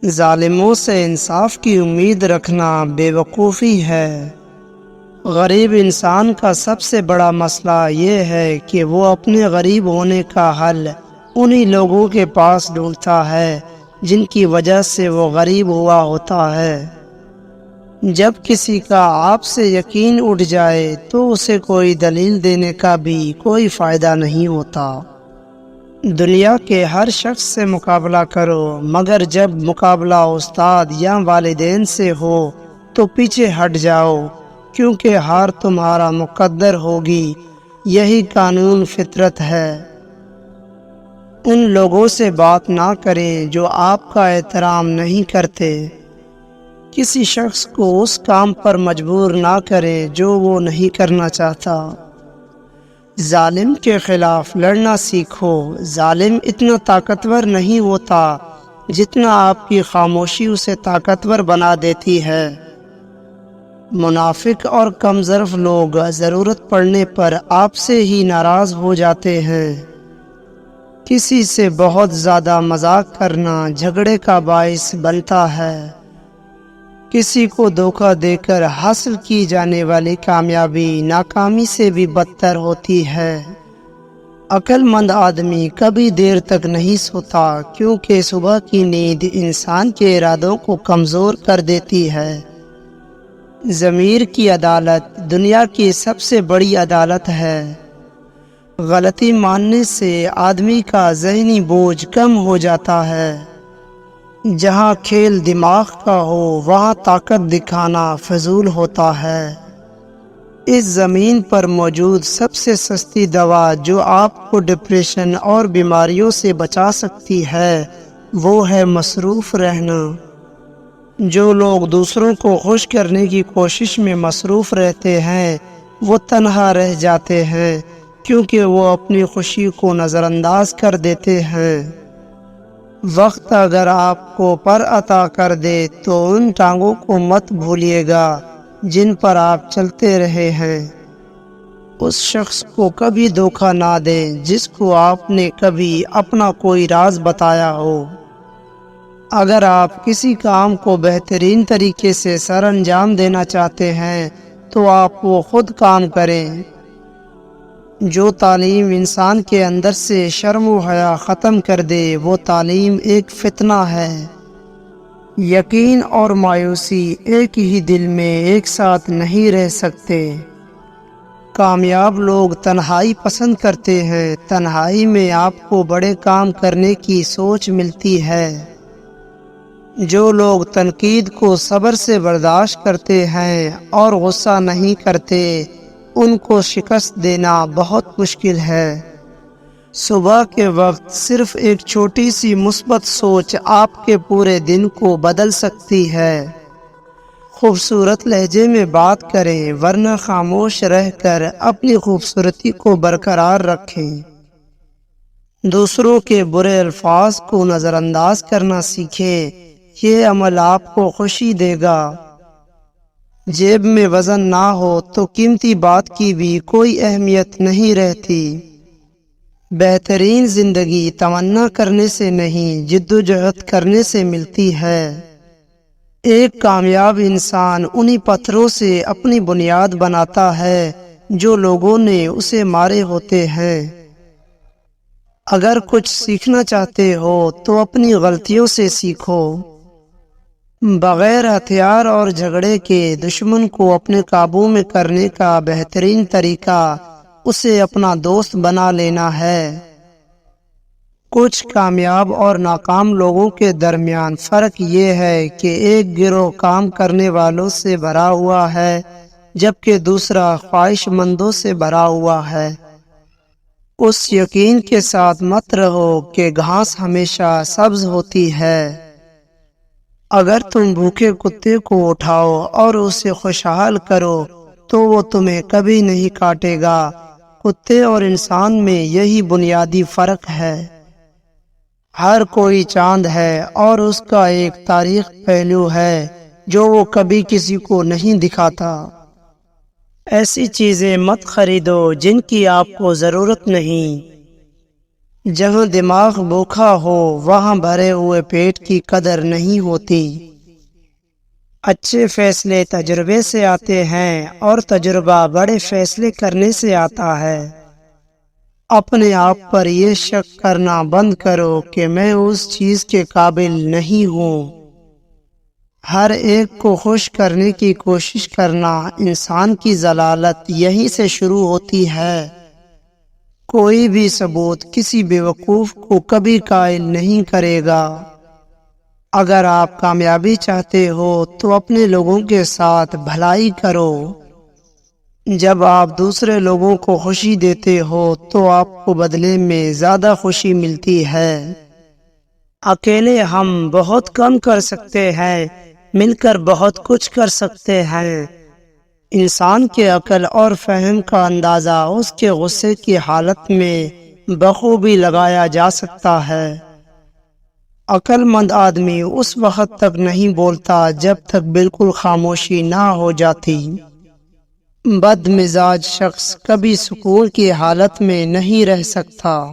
ظالموں سے انصاف کی امید رکھنا بے وقوفی ہے۔ غریب انسان کا سب سے بڑا مسئلہ یہ ہے کہ وہ اپنے غریب ہونے کا حل انہی لوگوں کے پاس ڈھونڈتا ہے جن کی وجہ سے وہ غریب ہوا ہوتا ہے۔ جب کسی کا آپ سے یقین اٹھ جائے تو اسے کوئی دلیل دینے کا بھی کوئی فائدہ نہیں ہوتا۔ دنیا کے ہر شخص سے مقابلہ کرو، مگر جب مقابلہ استاد یا والدین سے ہو تو پیچھے ہٹ جاؤ، کیونکہ ہار تمہارا مقدر ہوگی، یہی قانون فطرت ہے۔ ان لوگوں سے بات نہ کریں جو آپ کا احترام نہیں کرتے۔ کسی شخص کو اس کام پر مجبور نہ کریں جو وہ نہیں کرنا چاہتا۔ ظالم کے خلاف لڑنا سیکھو۔ ظالم اتنا طاقتور نہیں ہوتا جتنا آپ کی خاموشی اسے طاقتور بنا دیتی ہے۔ منافق اور کم ظرف لوگ ضرورت پڑنے پر آپ سے ہی ناراض ہو جاتے ہیں۔ کسی سے بہت زیادہ مذاق کرنا جھگڑے کا باعث بنتا ہے۔ کسی کو دھوکہ دے کر حاصل کی جانے والی کامیابی ناکامی سے بھی بدتر ہوتی ہے۔ عقل مند آدمی کبھی دیر تک نہیں سوتا، کیونکہ صبح کی نیند انسان کے ارادوں کو کمزور کر دیتی ہے۔ ضمیر کی عدالت دنیا کی سب سے بڑی عدالت ہے۔ غلطی ماننے سے آدمی کا ذہنی بوجھ کم ہو جاتا ہے۔ جہاں کھیل دماغ کا ہو وہاں طاقت دکھانا فضول ہوتا ہے۔ اس زمین پر موجود سب سے سستی دوا جو آپ کو ڈپریشن اور بیماریوں سے بچا سکتی ہے وہ ہے مصروف رہنا۔ جو لوگ دوسروں کو خوش کرنے کی کوشش میں مصروف رہتے ہیں وہ تنہا رہ جاتے ہیں، کیونکہ وہ اپنی خوشی کو نظر انداز کر دیتے ہیں۔ وقت اگر آپ کو پر عطا کر دے تو ان ٹانگوں کو مت بھولیے گا جن پر آپ چلتے رہے ہیں۔ اس شخص کو کبھی دھوکہ نہ دیں جس کو آپ نے کبھی اپنا کوئی راز بتایا ہو۔ اگر آپ کسی کام کو بہترین طریقے سے سر انجام دینا چاہتے ہیں تو آپ وہ خود کام کریں۔ جو تعلیم انسان کے اندر سے شرم و حیا ختم کر دے وہ تعلیم ایک فتنہ ہے۔ یقین اور مایوسی ایک ہی دل میں ایک ساتھ نہیں رہ سکتے۔ کامیاب لوگ تنہائی پسند کرتے ہیں۔ تنہائی میں آپ کو بڑے کام کرنے کی سوچ ملتی ہے۔ جو لوگ تنقید کو صبر سے برداشت کرتے ہیں اور غصہ نہیں کرتے ان کو شکست دینا بہت مشکل ہے۔ صبح کے وقت صرف ایک چھوٹی سی مثبت سوچ آپ کے پورے دن کو بدل سکتی ہے۔ خوبصورت لہجے میں بات کریں ورنہ خاموش رہ کر اپنی خوبصورتی کو برقرار رکھیں۔ دوسروں کے برے الفاظ کو نظر انداز کرنا سیکھیں، یہ عمل آپ کو خوشی دے گا۔ جیب میں وزن نہ ہو تو قیمتی بات کی بھی کوئی اہمیت نہیں رہتی۔ بہترین زندگی تمنا کرنے سے نہیں جدوجہد کرنے سے ملتی ہے۔ ایک کامیاب انسان انہی پتھروں سے اپنی بنیاد بناتا ہے جو لوگوں نے اسے مارے ہوتے ہیں۔ اگر کچھ سیکھنا چاہتے ہو تو اپنی غلطیوں سے سیکھو۔ بغیر ہتھیار اور جھگڑے کے دشمن کو اپنے قابو میں کرنے کا بہترین طریقہ اسے اپنا دوست بنا لینا ہے۔ کچھ کامیاب اور ناکام لوگوں کے درمیان فرق یہ ہے کہ ایک گروہ کام کرنے والوں سے بھرا ہوا ہے جبکہ دوسرا خواہش مندوں سے بھرا ہوا ہے۔ اس یقین کے ساتھ مت رہو کہ گھاس ہمیشہ سبز ہوتی ہے۔ اگر تم بھوکے کتے کو اٹھاؤ اور اسے خوشحال کرو تو وہ تمہیں کبھی نہیں کاٹے گا۔ کتے اور انسان میں یہی بنیادی فرق ہے۔ ہر کوئی چاند ہے اور اس کا ایک تاریخ پہلو ہے جو وہ کبھی کسی کو نہیں دکھاتا۔ ایسی چیزیں مت خریدو جن کی آپ کو ضرورت نہیں۔ جہاں دماغ بھوکا ہو وہاں بھرے ہوئے پیٹ کی قدر نہیں ہوتی۔ اچھے فیصلے تجربے سے آتے ہیں اور تجربہ بڑے فیصلے کرنے سے آتا ہے۔ اپنے آپ پر یہ شک کرنا بند کرو کہ میں اس چیز کے قابل نہیں ہوں۔ ہر ایک کو خوش کرنے کی کوشش کرنا انسان کی ضلالت یہیں سے شروع ہوتی ہے۔ کوئی بھی ثبوت کسی بیوقوف کو کبھی قائل نہیں کرے گا۔ اگر آپ کامیابی چاہتے ہو تو اپنے لوگوں کے ساتھ بھلائی کرو۔ جب آپ دوسرے لوگوں کو خوشی دیتے ہو تو آپ کو بدلے میں زیادہ خوشی ملتی ہے۔ اکیلے ہم بہت کم کر سکتے ہیں، مل کر بہت کچھ کر سکتے ہیں۔ انسان کے عقل اور فہم کا اندازہ اس کے غصے کی حالت میں بخوبی لگایا جا سکتا ہے۔ عقل مند آدمی اس وقت تک نہیں بولتا جب تک بالکل خاموشی نہ ہو جاتی۔ بد مزاج شخص کبھی سکون کی حالت میں نہیں رہ سکتا۔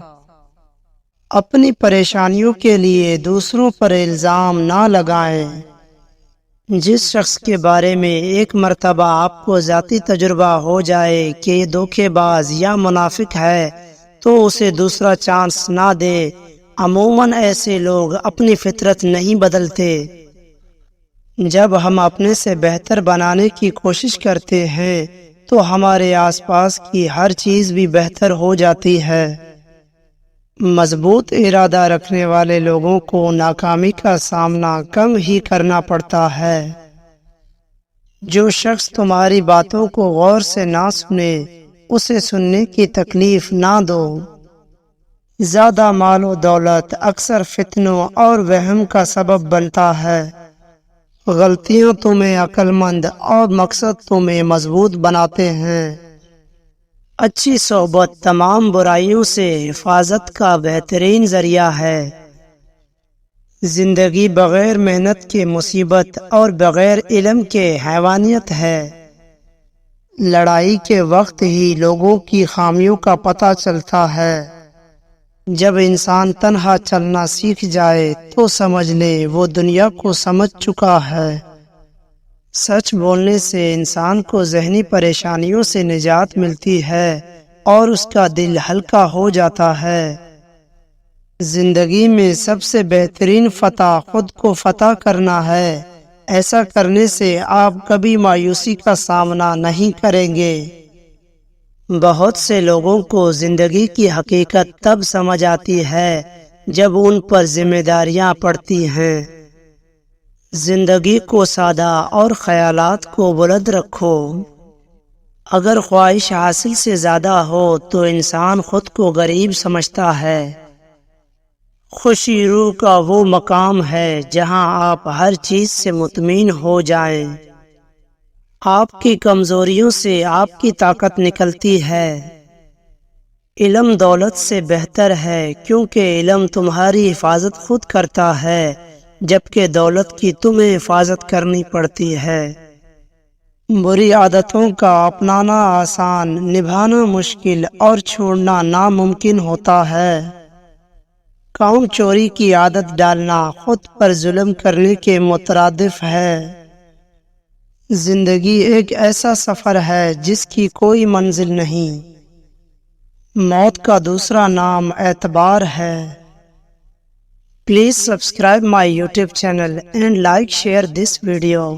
اپنی پریشانیوں کے لیے دوسروں پر الزام نہ لگائیں۔ جس شخص کے بارے میں ایک مرتبہ آپ کو ذاتی تجربہ ہو جائے کہ یہ دھوکے باز یا منافق ہے تو اسے دوسرا چانس نہ دے۔ عموماً ایسے لوگ اپنی فطرت نہیں بدلتے۔ جب ہم اپنے سے بہتر بنانے کی کوشش کرتے ہیں تو ہمارے آس پاس کی ہر چیز بھی بہتر ہو جاتی ہے۔ مضبوط ارادہ رکھنے والے لوگوں کو ناکامی کا سامنا کم ہی کرنا پڑتا ہے۔ جو شخص تمہاری باتوں کو غور سے نہ سنے اسے سننے کی تکلیف نہ دو۔ زیادہ مال و دولت اکثر فتنوں اور وہم کا سبب بنتا ہے۔ غلطیاں تمہیں عقل مند اور مقصد تمہیں مضبوط بناتے ہیں۔ اچھی صحبت تمام برائیوں سے حفاظت کا بہترین ذریعہ ہے۔ زندگی بغیر محنت کے مصیبت اور بغیر علم کے حیوانیت ہے۔ لڑائی کے وقت ہی لوگوں کی خامیوں کا پتہ چلتا ہے۔ جب انسان تنہا چلنا سیکھ جائے تو سمجھ لے وہ دنیا کو سمجھ چکا ہے۔ سچ بولنے سے انسان کو ذہنی پریشانیوں سے نجات ملتی ہے اور اس کا دل ہلکا ہو جاتا ہے۔ زندگی میں سب سے بہترین فتح خود کو فتح کرنا ہے۔ ایسا کرنے سے آپ کبھی مایوسی کا سامنا نہیں کریں گے۔ بہت سے لوگوں کو زندگی کی حقیقت تب سمجھ آتی ہے جب ان پر ذمہ داریاں پڑتی ہیں۔ زندگی کو سادہ اور خیالات کو بلند رکھو۔ اگر خواہش حاصل سے زیادہ ہو تو انسان خود کو غریب سمجھتا ہے۔ خوشی روح کا وہ مقام ہے جہاں آپ ہر چیز سے مطمئن ہو جائیں۔ آپ کی کمزوریوں سے آپ کی طاقت نکلتی ہے۔ علم دولت سے بہتر ہے کیونکہ علم تمہاری حفاظت خود کرتا ہے جبکہ دولت کی تمہیں حفاظت کرنی پڑتی ہے۔ بری عادتوں کا اپنانا آسان، نبھانا مشکل اور چھوڑنا ناممکن ہوتا ہے۔ کام چوری کی عادت ڈالنا خود پر ظلم کرنے کے مترادف ہے۔ زندگی ایک ایسا سفر ہے جس کی کوئی منزل نہیں۔ موت کا دوسرا نام اعتبار ہے۔ Please subscribe my YouTube channel and like share this video.